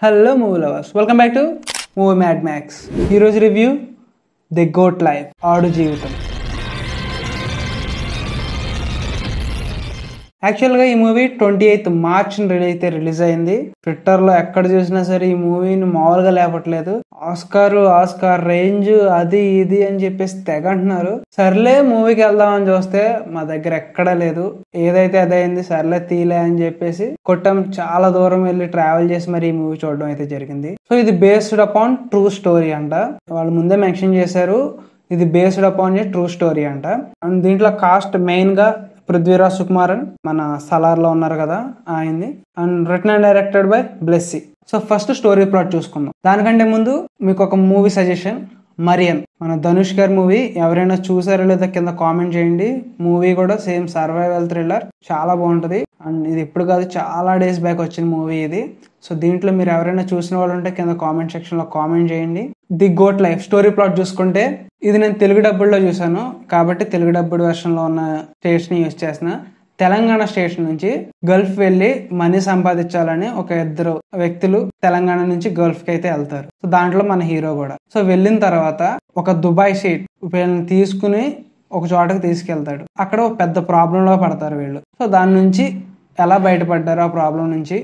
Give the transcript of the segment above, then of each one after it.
Hello movie lovers, welcome back to Movie Mad Max. Heroes review The Goat Life Aadu Jeevitam. యాక్చువల్గా ఈ movie 28th March release అయింది. ట్విట్టర్లో ఎక్కడ చూసినా సరే ఈ మూవీని మామూలుగా లేపట్లేదు. ఆస్కార్ రేంజ్ అది ఇది అని చెప్పేసి తెగ అంటున్నారు. సర్లే మూవీకి వెళ్దామని చూస్తే మా దగ్గర ఎక్కడా లేదు. ఏదైతే అదైంది, సర్లే తీలే అని చెప్పేసి కొట్టం. చాలా దూరం వెళ్ళి ట్రావెల్ చేసి మరి ఈ మూవీ చూడడం అయితే జరిగింది. సో ఇది బేస్డ్ అపాన్ ట్రూ స్టోరీ అంట. వాళ్ళు ముందే మెన్షన్ చేశారు, ఇది based upon a true story అంట. అండ్ దీంట్లో కాస్ట్ మెయిన్ గా పృథ్వీరాజ్ సుకుమారన్ మన సలార్ లో ఉన్నారు కదా ఆయన్ని. And written and directed by Blessy. So first story plot చూసుకుందాం. దానికంటే ముందు మీకు ఒక మూవీ సజెషన్. మరియన్ మన ధనుష్ గారి మూవీ ఎవరైనా చూసారో లేదా కింద కామెంట్ చేయండి. మూవీ కూడా సేమ్ సర్వైవల్ థ్రిల్లర్, చాలా బాగుంటది. అండ్ ఇది ఇప్పుడు కాదు, చాలా డేస్ బ్యాక్ వచ్చిన మూవీ ఇది. సో దీంట్లో మీరు ఎవరైనా చూసిన వాళ్ళు ఉంటే కింద కామెంట్ సెక్షన్ లో కామెంట్ చేయండి. The goat life story plot చూసుకుంటే ఇది నేను తెలుగు డబ్బుల్లో చూసాను కాబట్టి తెలుగు డబ్బుడ్ వెర్షన్ లో ఉన్న స్టేట్స్ ని యూజ్ చేసిన. తెలంగాణ స్టేట్ నుంచి గల్ఫ్ వెళ్లి మనీ సంపాదించాలని ఒక ఇద్దరు వ్యక్తులు తెలంగాణ నుంచి గల్ఫ్ కి అయితే వెళ్తారు. సో దాంట్లో మన హీరో కూడా. సో వెళ్ళిన తర్వాత ఒక దుబాయ్ సీట్ వీళ్ళని తీసుకుని ఒక చోటకి తీసుకెళ్తాడు. అక్కడ ఒక పెద్ద ప్రాబ్లం లో పడతారు వీళ్ళు. సో దాని నుంచి ఎలా బయటపడ్డారు, ఆ ప్రాబ్లం నుంచి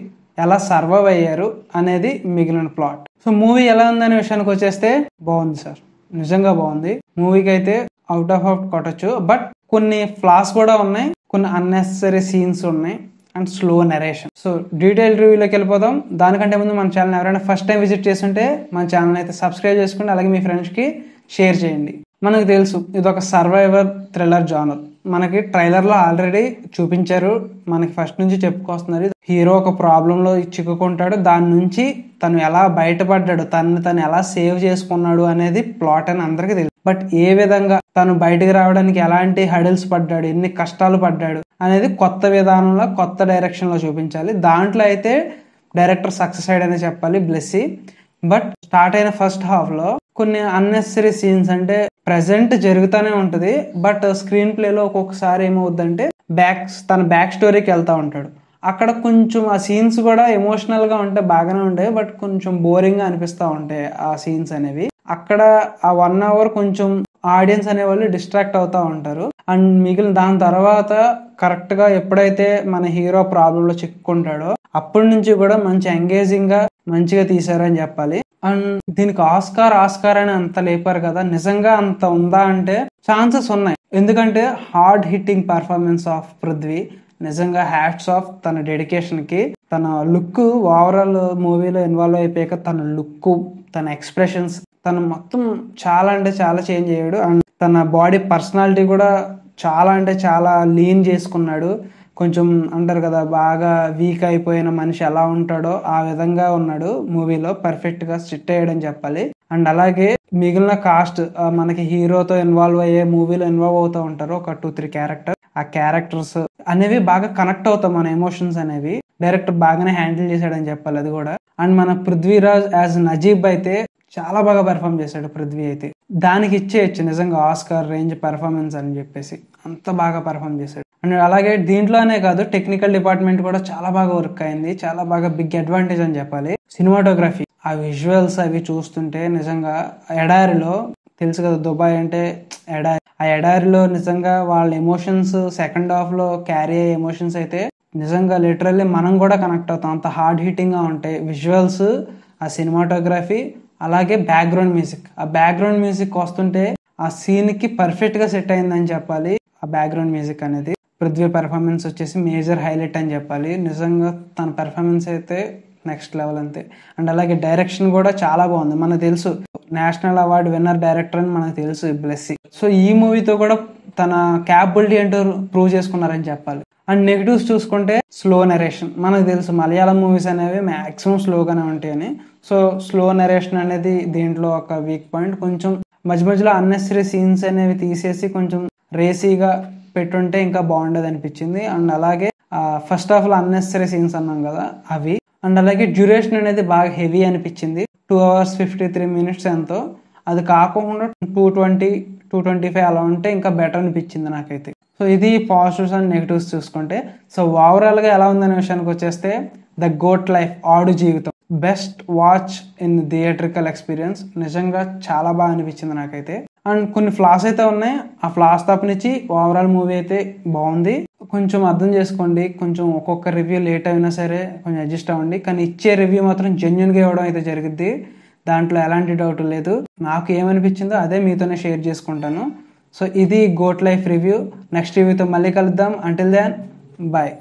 ఎలా సర్వైవ్ అయ్యారు అనేది మిగిలిన ప్లాట్. సో మూవీ ఎలా ఉందనే విషయానికి వచ్చేస్తే బాగుంది సార్, నిజంగా బాగుంది. మూవీకి అయితే అవుట్ ఆఫ్ కొట్టచ్చు. బట్ కొన్ని ఫ్లాస్ కూడా ఉన్నాయి, కొన్ని అన్నెసరీ సీన్స్ ఉన్నాయి and slow narration. So detail రివ్యూలోకి వెళ్ళిపోదాం. దానికంటే ముందు మన ఛానల్ ఎవరైనా ఫస్ట్ టైం విజిట్ చేస్తుంటే మన ఛానల్ అయితే సబ్స్క్రైబ్ చేసుకోండి, అలాగే మీ ఫ్రెండ్స్ కి షేర్ చేయండి. మనకు తెలుసు ఇది ఒక సర్వైవర్ థ్రిల్లర్ జానర్. మనకి ట్రైలర్ లో ఆల్రెడీ చూపించారు, మనకి ఫస్ట్ నుంచి చెప్పుకొస్తున్నారు. హీరో ఒక ప్రాబ్లం లో చిక్కుకుంటాడు, దాని నుంచి తను ఎలా బయటపడ్డాడు, తను ఎలా సేవ్ చేసుకున్నాడు అనేది ప్లాట్ అని అందరికీ తెలుసు. బట్ ఏ విధంగా తను బయటకు రావడానికి ఎలాంటి హడిల్స్ పడ్డాడు, ఎన్ని కష్టాలు పడ్డాడు అనేది కొత్త విధానంలో, కొత్త డైరెక్షన్ లో చూపించాలి. దాంట్లో అయితే డైరెక్టర్ సక్సెస్ అయ్యాడనే చెప్పాలి, బ్లెస్సీ. బట్ స్టార్ట్ అయిన ఫస్ట్ హాఫ్ లో కొన్ని అన్నెసరీ సీన్స్, అంటే ప్రెసెంట్ జరుగుతూనే ఉంటది బట్ స్క్రీన్ ప్లే లో ఒక్కొక్కసారి ఏమవుద్దంటే తన బ్యాక్ స్టోరీకి వెళ్తా ఉంటాడు. అక్కడ కొంచెం ఆ సీన్స్ కూడా ఎమోషనల్ గా ఉంటే బాగానే ఉంటాయి, బట్ కొంచెం బోరింగ్ గా అనిపిస్తా ఉంటాయి ఆ సీన్స్ అనేవి. అక్కడ ఆ 1 hour కొంచెం ఆడియన్స్ అనేవాళ్ళు డిస్ట్రాక్ట్ అవుతా ఉంటారు. అండ్ మిగిలిన దాని తర్వాత కరెక్ట్ గా ఎప్పుడైతే మన హీరో ప్రాబ్లం లో చిక్కుకుంటాడో అప్పటి నుంచి కూడా మంచి ఎంగేజింగ్ గా మంచిగా తీశారని చెప్పాలి. అండ్ దీనికి ఆస్కార్ అని అంత లేపారు కదా, నిజంగా అంత ఉందా అంటే ఛాన్సెస్ ఉన్నాయి. ఎందుకంటే hard hitting performance of Prithvi, నిజంగా హ్యాట్స్ ఆఫ్ తన డెడికేషన్ కి. తన లుక్ ఓవరాల్ మూవీలో ఇన్వాల్వ్ అయిపోయాక తన లుక్, తన ఎక్స్ప్రెషన్స్, తను మొత్తం చాలా అంటే చాలా చేంజ్ అయ్యాడు. అండ్ తన బాడీ పర్సనాలిటీ కూడా చాలా అంటే చాలా లీన్ చేసుకున్నాడు. కొంచెం అంటారు కదా బాగా వీక్ అయిపోయిన మనిషి ఎలా ఉంటాడో ఆ విధంగా ఉన్నాడు మూవీలో. పర్ఫెక్ట్ గా స్ట్రిక్ట్ అయ్యాడని చెప్పాలి. అండ్ అలాగే మిగిలిన కాస్ట్, మనకి హీరోతో ఇన్వాల్వ్ అయ్యే మూవీలో ఇన్వాల్వ్ అవుతూ ఉంటారు ఒక 2-3 క్యారెక్టర్. ఆ క్యారెక్టర్స్ అనేవి బాగా కనెక్ట్ అవుతాం, మన ఎమోషన్స్ అనేవి డైరెక్టర్ బాగానే హ్యాండిల్ చేశాడని చెప్పాలి అది కూడా. అండ్ మన పృథ్వీరాజ్ యాజ్ నజీబ్ అయితే చాలా బాగా పెర్ఫామ్ చేశాడు. పృథ్వీ అయితే దానికి ఇచ్చేయచ్చు నిజంగా ఆస్కార్ రేంజ్ పెర్ఫార్మెన్స్ అని చెప్పేసి, అంత బాగా పెర్ఫామ్ చేశాడు. అండ్ అలాగే దీంట్లోనే కాదు, టెక్నికల్ డిపార్ట్మెంట్ కూడా చాలా బాగా వర్క్ అయింది, చాలా బాగా బిగ్ అడ్వాంటేజ్ అని చెప్పాలి. సినిమాటోగ్రఫీ, ఆ విజువల్స్ అవి చూస్తుంటే నిజంగా ఎడారిలో, తెలుసు కదా దుబాయ్ అంటే ఎడారి, ఆ ఎడారిలో నిజంగా వాళ్ళ ఎమోషన్స్ సెకండ్ హాఫ్ లో క్యారీ అయ్యే ఎమోషన్స్ అయితే నిజంగా లిటరల్లీ మనం కూడా కనెక్ట్ అవుతాం, అంత హార్డ్ హిట్టింగ్ గా ఉంటాయి విజువల్స్, ఆ సినిమాటోగ్రఫీ. అలాగే బ్యాక్గ్రౌండ్ మ్యూజిక్, ఆ బ్యాక్గ్రౌండ్ మ్యూజిక్ వస్తుంటే ఆ సీన్ కి పర్ఫెక్ట్ గా సెట్ అయిందని చెప్పాలి. ఆ బ్యాక్గ్రౌండ్ మ్యూజిక్ అనేది పృథ్వీ పెర్ఫార్మెన్స్ వచ్చేసి మేజర్ హైలైట్ అని చెప్పాలి. నిజంగా తన పెర్ఫార్మెన్స్ అయితే నెక్స్ట్ లెవెల్ అంతే. అండ్ అలాగే డైరెక్షన్ కూడా చాలా బాగుంది. మనకు తెలుసు నేషనల్ అవార్డు విన్నర్ డైరెక్టర్ అని మనకు తెలుసు బ్లెస్సీ. సో ఈ మూవీతో కూడా తన క్యాపబిలిటీ ఏంటో ప్రూవ్ చేసుకున్నారని చెప్పాలి. అండ్ నెగిటివ్స్ చూసుకుంటే స్లో నరేషన్. మనకు తెలుసు మలయాళం మూవీస్ అనేవి మాక్సిమం స్లోగానే ఉంటాయని. సో స్లో నరేషన్ అనేది దీంట్లో ఒక వీక్ పాయింట్. కొంచెం మధ్యలో అన్నెసరీ సీన్స్ అనేవి తీసేసి కొంచెం రేసీగా పెట్టుంటే ఇంకా బాగుండేది అనిపించింది. అండ్ అలాగే ఫస్ట్ హాఫ్ లో అన్నెసరీ సీన్స్ అన్నాం కదా అవి. అండ్ అలాగే డ్యూరేషన్ అనేది బాగా హెవీ అనిపించింది, 2 hours 53 minutes ఎంతో. అది కాకుండా 220-225 అలా ఉంటే ఇంకా బెటర్ అనిపించింది నాకైతే. సో ఇది పాజిటివ్స్ అండ్ నెగిటివ్స్ చూసుకుంటే. సో ఓవరాల్ గా ఎలా ఉందనే విషయానికి వచ్చేస్తే ద గోట్ లైఫ్ ఆడు జీవితం best watch in theatrical experience. నిజంగా చాలా బాగా అనిపించింది నాకైతే. అండ్ కొన్ని ఫ్లాస్ అయితే ఉన్నాయి, ఆ ఫ్లాస్ తప్పనిచ్చి ఓవరాల్ మూవీ అయితే బాగుంది. కొంచెం అర్థం చేసుకోండి, కొంచెం ఒక్కొక్క రివ్యూ లేట్ అయినా సరే కొంచెం అడ్జస్ట్ అవ్వండి, కానీ ఇచ్చే రివ్యూ మాత్రం జెన్యున్గా ఇవ్వడం అయితే జరిగింది, దాంట్లో ఎలాంటి డౌట్ లేదు. నాకు ఏమనిపించిందో అదే మీతోనే షేర్ చేసుకుంటాను. సో ఇది గోట్ లైఫ్ రివ్యూ. నెక్స్ట్ రివ్యూతో మళ్ళీ కలుద్దాం. Until then bye.